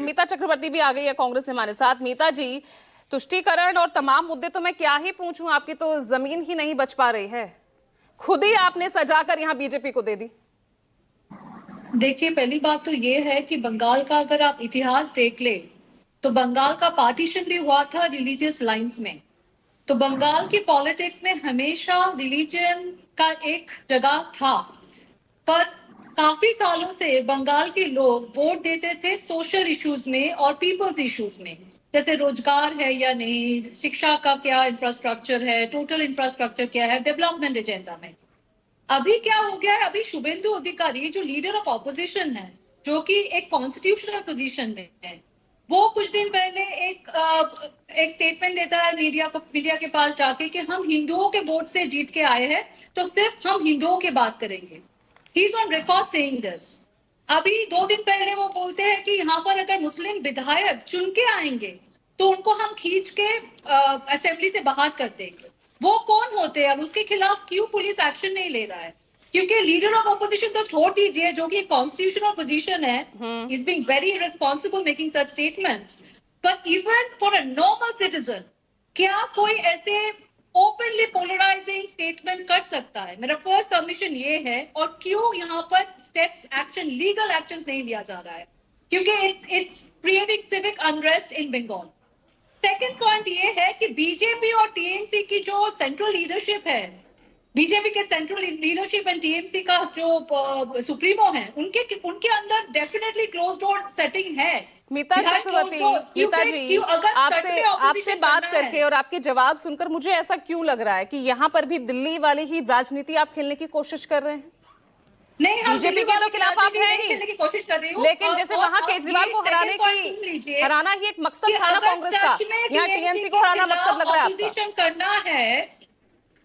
मीता चक्रवर्ती भी आ गई है कांग्रेस से हमारे साथ। मीता जी, तुष्टीकरण और तमाम मुद्दे तो मैं क्या ही पूछूं, आपकी तो जमीन ही नहीं बच पा रही है, खुद ही आपने सजाकर यहां बीजेपी को दे दी। देखिए, पहली बात तो ये है कि बंगाल का अगर आप इतिहास देख ले तो बंगाल का पार्टीशन भी हुआ था रिलीजियस लाइंस में। तो बंगाल की पॉलिटिक्स में हमेशा रिलीजन का एक जगह था, पर काफी सालों से बंगाल के लोग वोट देते थे सोशल इश्यूज में और पीपल्स इश्यूज में, जैसे रोजगार है या नहीं, शिक्षा का क्या इंफ्रास्ट्रक्चर है, टोटल इंफ्रास्ट्रक्चर क्या है, डेवलपमेंट एजेंडा में। अभी क्या हो गया है, अभी शुभेंदु अधिकारी जो लीडर ऑफ ऑपोजिशन है, जो कि एक कॉन्स्टिट्यूशनल पोजीशन में है, वो कुछ दिन पहले एक स्टेटमेंट देता है मीडिया के पास जाके कि हम हिंदुओं के वोट से जीत के आए हैं, तो सिर्फ हम हिंदुओं की बात करेंगे। He is on record saying this. अभी 2 दिन पहले वो बोलते हैं कि यहाँ पर अगर मुस्लिम विधायक चुन के आएंगे तो उनको हम खींच के असेंबली से बाहर कर देंगे। वो कौन होते हैं और उसके खिलाफ क्यों पुलिस एक्शन नहीं ले रहा है? क्योंकि लीडर ऑफ ऑपोजिशन तो छोड़ दीजिए, जो कि कॉन्स्टिट्यूशनल पोजीशन है, is being very irresponsible making such statements. But even for a normal citizen, क्या कोई ऐसे ओपनली पोलराइजिंग स्टेटमेंट कर सकता है? मेरा फर्स्ट सबमिशन ये है। और क्यों यहाँ पर स्टेप्स एक्शन, लीगल एक्शन नहीं लिया जा रहा है? क्योंकि it's creating civic unrest in Bengal. Second point ये है कि बीजेपी और टीएमसी की जो सेंट्रल लीडरशिप है, बीजेपी के सेंट्रल लीडरशिप एंड टीएमसी का जो सुप्रीमो है, उनके अंदर डेफिनेटली क्लोज डोर सेटिंग है। मीता चक्रवर्ती, मीता जी, आपसे बात करके और आपके जवाब सुनकर मुझे ऐसा क्यों लग रहा है कि यहाँ पर भी दिल्ली वाली ही राजनीति आप खेलने की कोशिश कर रहे हैं? नहीं, बीजेपी के तो खिलाफ आप हैं ही, की कोशिश कर रही हूँ, लेकिन जैसे वहां केजरीवाल को हराना ही एक मकसद था ना कांग्रेस का, यहाँ टीएमसी को हराना मकसद लग रहा है आपका। करना है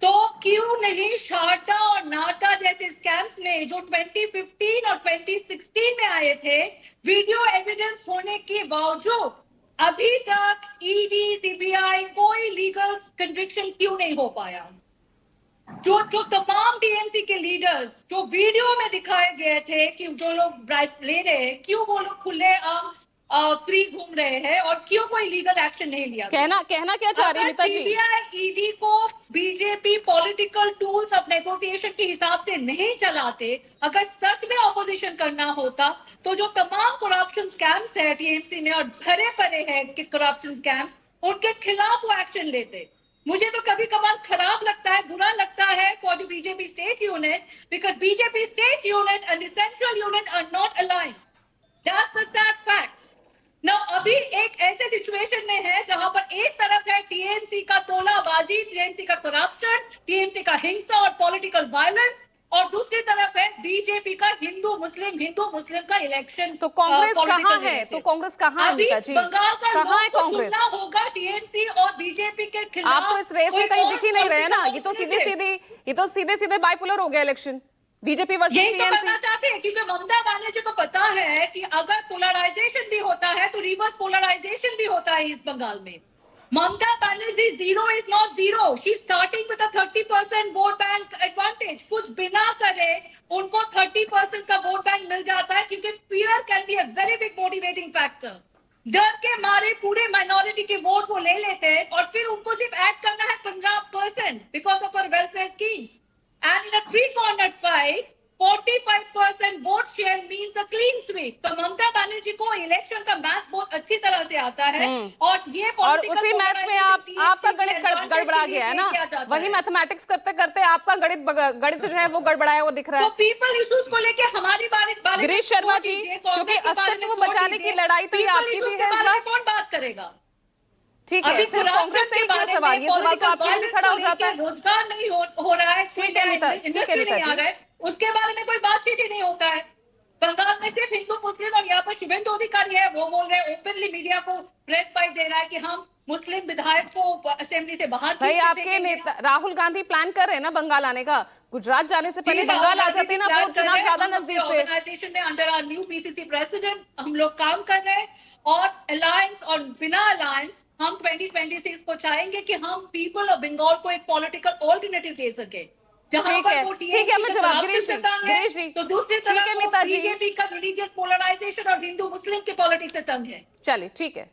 तो क्यों नहीं शारदा और नाटा जैसे स्कैम्स में जो 2015 और 2016 में आए थे, वीडियो एविडेंस होने के बावजूद अभी तक ईडी, सीबीआई कोई लीगल कन्विक्शन क्यों नहीं हो पाया? जो तमाम टीएमसी के लीडर्स जो वीडियो में दिखाए गए थे कि जो लोग ब्राइब ले रहे हैं, क्यों वो लोग खुले आम फ्री घूम रहे हैं और क्यों कोई लीगल एक्शन नहीं लिया? कहना क्या चाह रही है मीता जी? सीबीआई, ईडी को BJP political tools of negotiation के हिसाब से नहीं चलाते, अगर सच में ऑपोजिशन करना होता तो जो तमाम करप्शन स्कैम्स है टीएमसी में और भरे पड़े हैं करप्शन स्कैम्स, उनके खिलाफ वो एक्शन लेते। मुझे तो कभी कभार खराब लगता है, बुरा लगता है for the BJP state unit, because BJP state unit and the central unit are not aligned. That's the sad fact. ना अभी एक ऐसे सिचुएशन में है जहां पर एक तरफ है टीएमसी का तोलाबाजी, टीएमसी का करप्शन, टीएमसी का हिंसा और पॉलिटिकल वायलेंस, और दूसरी तरफ है बीजेपी का हिंदू मुस्लिम का इलेक्शन। तो कांग्रेस कहाँ है? तो कांग्रेस कहाँ है मीता जी? बंगाल का कहाँ है कांग्रेस? होगा टीएमसी और बीजेपी के खिलाफ। आप तो इस रेस में कहीं दिख ही नहीं रहे ना। ये तो सीधे सीधे बाइपोलर हो गया इलेक्शन, बीजेपी वर्सेस टीएमसी। यही तो करना चाहते हैं, क्योंकि ममता बनर्जी को पता है कि अगर पोलराइजेशन भी होता है तो रिवर्स पोलराइजेशन भी होता है इस बंगाल में। Mamata Banerjee zero is not zero, she starting with 30% vote bank advantage. कुछ बिना करे उनको 30% का वोट बैंक मिल जाता है, क्योंकि fear can be a very big motivating factor. डर के मारे पूरे माइनॉरिटी के वोट वो ले लेते हैं और फिर उनको सिर्फ ऐड करना है 15% because of our welfare schemes. And in a three-cornered fight, 45% vote share means a clean sweep. तो ममता बनर्जी को इलेक्शन का मैथ बहुत अच्छी तरह से आता है, और ये और उसी मैथ में आपका गणित गड़बड़ा गया है ना। वही मैथमेटिक्स करते करते आपका गणित जो है वो गड़बड़ाया वो दिख रहा है। तो पीपल इश्यूज को लेके हमारी बात गिरीश शर्मा जी, क्योंकि अस्तित्व बचाने की लड़ाई तो ये आपकी भी है, इस बार कौन बात करेगा? ठीक है, सिर्फ कांग्रेस से ही क्यों सवाल? ये सवाल तो आपके लिए भी खड़ा हो जाता है। रोजगार नहीं हो रहा है, ठीक है मीता जी, उसके बारे में कोई बातचीत ही नहीं होता है। बंगाल में सिर्फ हिंदू मुस्लिम, और यहाँ पर शुभेंदु अधिकारी है, वो बोल रहे हैं ओपनली, मीडिया को प्रेस बाइट दे रहा है कि हम मुस्लिम विधायक को असेंबली से बाहर। भाई आपके नेता राहुल गांधी प्लान कर रहे हैं ना बंगाल आने का? गुजरात जाने से पहले बंगाल आ जाते ना, वोट चुनाव ज्यादा नजदीक थे। ऑर्गेनाइजेशन में under our new PCC president हम लोग काम कर रहे हैं, और अलायंस और बिना अलायंस हम 2026 को चाहेंगे कि हम पीपल ऑफ बंगाल को एक पॉलिटिकल ऑल्टरनेटिव दे सके। जहां ठीक पर है, वो ठीक है, मैं टीएमसी का जवाब करप्शन गिरीश से जी, तंग है, गिरीश जी, तो दूसरी ठीक है तरफ वो मीता जी, बीजेपी का रिलीजियस पोलराइजेशन और हिंदू मुस्लिम के पॉलिटिक्स से तंग है। चलिए ठीक है।